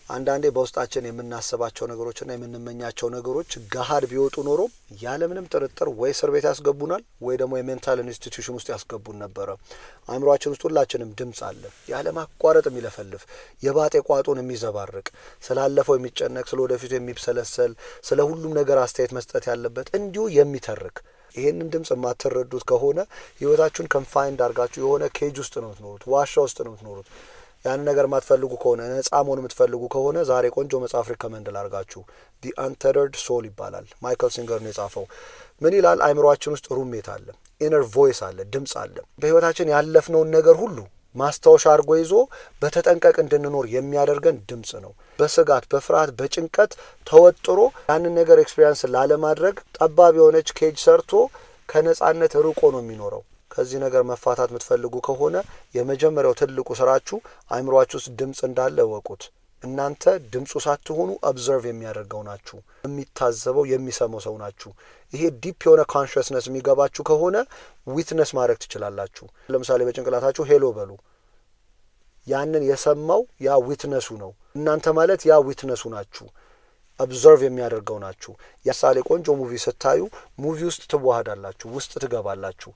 አንዳንዴ በውስጣችን የምናስባቸው ነገሮችና የምንመኛቸው ነገሮች ገሃድ ቢወጡ ኖሮ ያለምንም ጥርጥር ወይ እስር ቤት ያስገቡናል ወይ ደግሞ የሜንታል ኢንስቲትዩሽን ውስጥ ያስገቡን ነበረ። አእምሯችን ውስጥ ሁላችንም ድምጽ አለ፣ ያለ ማቋረጥ የሚለፈልፍ የባጤ ቋጡን የሚዘባርቅ ስላለፈው የሚጨነቅ ስለወደፊቱ የሚብሰለሰል ስለ ሁሉም ነገር አስተያየት መስጠት ያለበት እንዲሁ የሚተርክ። ይሄንን ድምጽ የማትረዱት ከሆነ ህይወታችሁን ኮንፋይንድ አድርጋችሁ የሆነ ኬጅ ውስጥ ነው የምትኖሩት፣ ዋሻ ውስጥ ነው የምትኖሩት። ያን ነገር ማትፈልጉ ከሆነ ነፃ መሆን የምትፈልጉ ከሆነ ዛሬ ቆንጆ መጽሐፍ ሪከመንድ ላርጋችሁ። ዲ አንተርድ ሶል ይባላል። ማይክል ሲንገር ነው የጻፈው። ምን ይላል? አእምሮአችን ውስጥ ሩሜት አለ፣ ኢነር ቮይስ አለ፣ ድምጽ አለ። በህይወታችን ያለፍነውን ነገር ሁሉ ማስታወሻ አድርጎ ይዞ በተጠንቀቅ እንድንኖር የሚያደርገን ድምጽ ነው። በስጋት በፍርሃት በጭንቀት ተወጥሮ ያንን ነገር ኤክስፒሪየንስ ላለማድረግ ጠባብ የሆነች ኬጅ ሰርቶ ከነጻነት ርቆ ነው የሚኖረው። ከዚህ ነገር መፋታት የምትፈልጉ ከሆነ የመጀመሪያው ትልቁ ስራችሁ አእምሮአችሁ ውስጥ ድምጽ እንዳለ እወቁት። እናንተ ድምጹ ሳትሆኑ ኦብዘርቭ የሚያደርገው ናችሁ፣ የሚታዘበው የሚሰማው ሰው ናችሁ። ይሄ ዲፕ የሆነ ኮንሽስነስ የሚገባችሁ ከሆነ ዊትነስ ማድረግ ትችላላችሁ። ለምሳሌ በጭንቅላታችሁ ሄሎ በሉ። ያንን የሰማው ያ ዊትነሱ ነው። እናንተ ማለት ያ ዊትነሱ ናችሁ፣ ኦብዘርቭ የሚያደርገው ናችሁ። ያሳሌ ቆንጆ ሙቪ ስታዩ ሙቪ ውስጥ ትዋሃዳላችሁ፣ ውስጥ ትገባላችሁ፣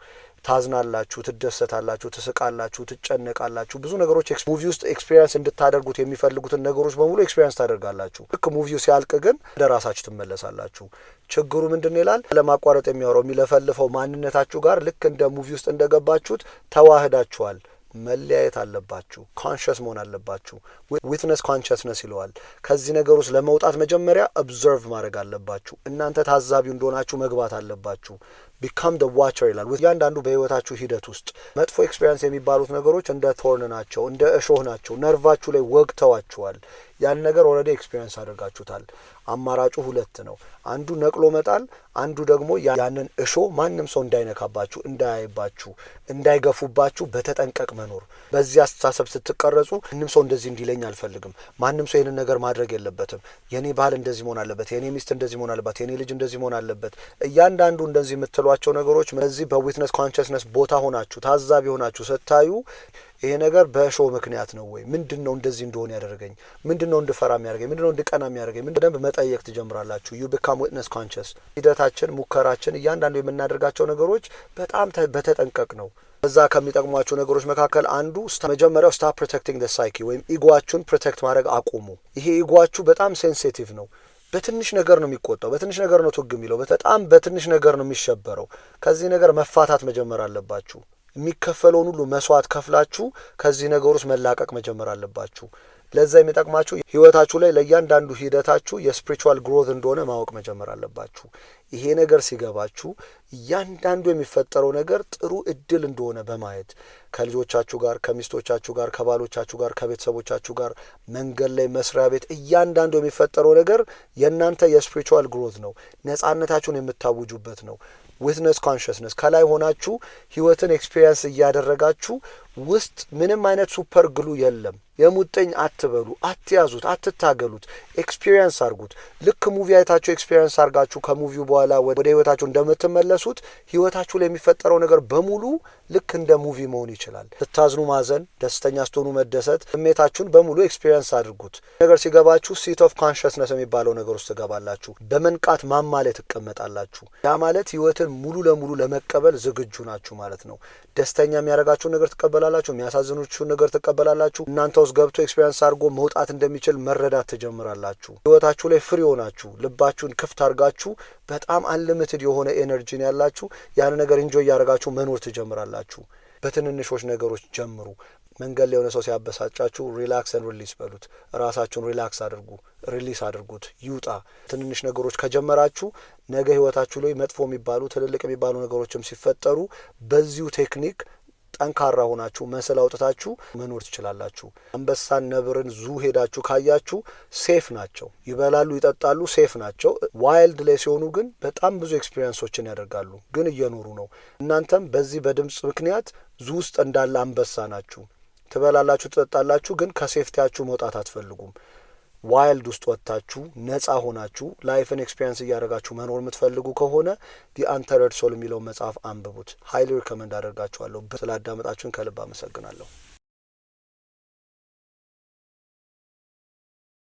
ታዝናላችሁ፣ ትደሰታላችሁ፣ ትስቃላችሁ፣ ትጨነቃላችሁ። ብዙ ነገሮች ሙቪ ውስጥ ኤክስፒሪየንስ እንድታደርጉት የሚፈልጉትን ነገሮች በሙሉ ኤክስፒሪየንስ ታደርጋላችሁ። ልክ ሙቪው ሲያልቅ ግን ወደ ራሳችሁ ትመለሳላችሁ። ችግሩ ምንድነው ይላል? ለማቋረጥ የሚያወራው የሚለፈልፈው ማንነታችሁ ጋር ልክ እንደ ሙቪ ውስጥ እንደገባችሁት ተዋህዳችኋል። መለያየት አለባችሁ። ኮንሽስ መሆን አለባችሁ። ዊትነስ ኮንሽስነስ ይለዋል። ከዚህ ነገር ውስጥ ለመውጣት መጀመሪያ ኦብዘርቭ ማድረግ አለባችሁ። እናንተ ታዛቢው እንደሆናችሁ መግባት አለባችሁ። ቢካም ደ ዋቸር ይላል። እያንዳንዱ በህይወታችሁ ሂደት ውስጥ መጥፎ ኤክስፒሪየንስ የሚባሉት ነገሮች እንደ ቶርን ናቸው፣ እንደ እሾህ ናቸው። ነርቫችሁ ላይ ወግተዋችኋል። ያን ነገር ኦልሬዲ ኤክስፒሪየንስ አድርጋችሁታል። አማራጩ ሁለት ነው። አንዱ ነቅሎ መጣል፣ አንዱ ደግሞ ያንን እሾህ ማንም ሰው እንዳይነካባችሁ፣ እንዳያይባችሁ፣ እንዳይገፉባችሁ በተጠንቀቅ መኖር። በዚህ አስተሳሰብ ስትቀረጹ ማንም ሰው እንደዚህ እንዲለኝ አልፈልግም፣ ማንም ሰው ይሄንን ነገር ማድረግ የለበትም፣ የኔ ባህል እንደዚህ መሆን አለበት፣ የኔ ሚስት እንደዚህ መሆን አለበት፣ የኔ ልጅ እንደዚህ መሆን አለበት። እያንዳንዱ እንደዚህ የምትሏቸው ነገሮች በዚህ በዊትነስ ኮንሽስነስ ቦታ ሆናችሁ ታዛቢ ሆናችሁ ስታዩ ይሄ ነገር በእሾህ ምክንያት ነው ወይ? ምንድነው እንደዚህ እንደሆነ ያደረገኝ? ምንድነው እንድፈራ የሚያደርገኝ? ምንድነው እንድቀና የሚያደርገኝ? በደንብ መጠየቅ ትጀምራላችሁ። ዩ ቢካም ዊትነስ ኮንሽስ። ሂደታችን፣ ሙከራችን፣ እያንዳንዱ የምናደርጋቸው ነገሮች በጣም በተጠንቀቅ ነው። በዛ ከሚጠቅሟቸው ነገሮች መካከል አንዱ መጀመሪያው ስታፕ ፕሮቴክቲንግ ዘ ሳይኪ ወይም ኢጓችሁን ፕሮቴክት ማድረግ አቁሙ። ይሄ ኢጓችሁ በጣም ሴንሲቲቭ ነው። በትንሽ ነገር ነው የሚቆጣው፣ በትንሽ ነገር ነው ትግ የሚለው፣ በጣም በትንሽ ነገር ነው የሚሸበረው። ከዚህ ነገር መፋታት መጀመር አለባችሁ። የሚከፈለውን ሁሉ መስዋዕት ከፍላችሁ ከዚህ ነገር ውስጥ መላቀቅ መጀመር አለባችሁ። ለዛ የሚጠቅማችሁ ህይወታችሁ ላይ ለእያንዳንዱ ሂደታችሁ የስፒሪቹዋል ግሮዝ እንደሆነ ማወቅ መጀመር አለባችሁ። ይሄ ነገር ሲገባችሁ እያንዳንዱ የሚፈጠረው ነገር ጥሩ እድል እንደሆነ በማየት ከልጆቻችሁ ጋር፣ ከሚስቶቻችሁ ጋር፣ ከባሎቻችሁ ጋር፣ ከቤተሰቦቻችሁ ጋር፣ መንገድ ላይ፣ መስሪያ ቤት፣ እያንዳንዱ የሚፈጠረው ነገር የእናንተ የስፒሪቹዋል ግሮዝ ነው። ነጻነታችሁን የምታውጁበት ነው። ዊትነስ ኮንሽስነስ ከላይ ሆናችሁ ህይወትን ኤክስፒሪየንስ እያደረጋችሁ ውስጥ ምንም አይነት ሱፐር ግሉ የለም። የሙጥኝ አትበሉ፣ አትያዙት፣ አትታገሉት። ኤክስፒሪየንስ አድርጉት። ልክ ሙቪ አይታችሁ ኤክስፒሪየንስ አድርጋችሁ ከሙቪው በኋላ ወደ ህይወታችሁ እንደምትመለሱት ህይወታችሁ ላይ የሚፈጠረው ነገር በሙሉ ልክ እንደ ሙቪ መሆን ይችላል። ስታዝኑ ማዘን፣ ደስተኛ ስትሆኑ መደሰት፣ ስሜታችሁን በሙሉ ኤክስፒሪየንስ አድርጉት። ነገር ሲገባችሁ ሲት ኦፍ ኮንሽስነስ የሚባለው ነገር ውስጥ ትገባላችሁ። በመንቃት ማማ ላይ ትቀመጣላችሁ። ያ ማለት ህይወትን ሙሉ ለሙሉ ለመቀበል ዝግጁ ናችሁ ማለት ነው። ደስተኛ የሚያደርጋችሁን ነገር ትቀበላላችሁ፣ የሚያሳዝኑችሁን ነገር ትቀበላላችሁ። እናንተ ውስጥ ገብቶ ኤክስፒሪየንስ አድርጎ መውጣት እንደሚችል መረዳት ትጀምራላችሁ። ህይወታችሁ ላይ ፍሪ ሆናችሁ ልባችሁን ክፍት አድርጋችሁ በጣም አንሊሚትድ የሆነ ኤነርጂን ያላችሁ ያን ነገር ኢንጆይ እያደረጋችሁ መኖር ትጀምራላችሁ። በትንንሾች ነገሮች ጀምሩ። መንገድ ላይ የሆነ ሰው ሲያበሳጫችሁ ሪላክስ ኤንድ ሪሊስ በሉት። ራሳችሁን ሪላክስ አድርጉ፣ ሪሊስ አድርጉት፣ ይውጣ። ትንንሽ ነገሮች ከጀመራችሁ ነገ ህይወታችሁ ላይ መጥፎ የሚባሉ ትልልቅ የሚባሉ ነገሮችም ሲፈጠሩ በዚሁ ቴክኒክ ጠንካራ ሆናችሁ መስል አውጥታችሁ መኖር ትችላላችሁ። አንበሳን፣ ነብርን ዙ ሄዳችሁ ካያችሁ ሴፍ ናቸው፣ ይበላሉ፣ ይጠጣሉ፣ ሴፍ ናቸው። ዋይልድ ላይ ሲሆኑ ግን በጣም ብዙ ኤክስፒሪየንሶችን ያደርጋሉ፣ ግን እየኖሩ ነው። እናንተም በዚህ በድምጽ ምክንያት ዙ ውስጥ እንዳለ አንበሳ ናችሁ። ትበላላችሁ፣ ትጠጣላችሁ፣ ግን ከሴፍቲያችሁ መውጣት አትፈልጉም። ዋይልድ ውስጥ ወጥታችሁ ነጻ ሆናችሁ ላይፍን ኤክስፒሪየንስ እያደረጋችሁ መኖር የምትፈልጉ ከሆነ ዲ አንተርድ ሶል የሚለውን መጽሐፍ አንብቡት። ሃይሊ ሪኮመንድ አደርጋችኋለሁ። ስላዳመጣችሁን ከልብ አመሰግናለሁ።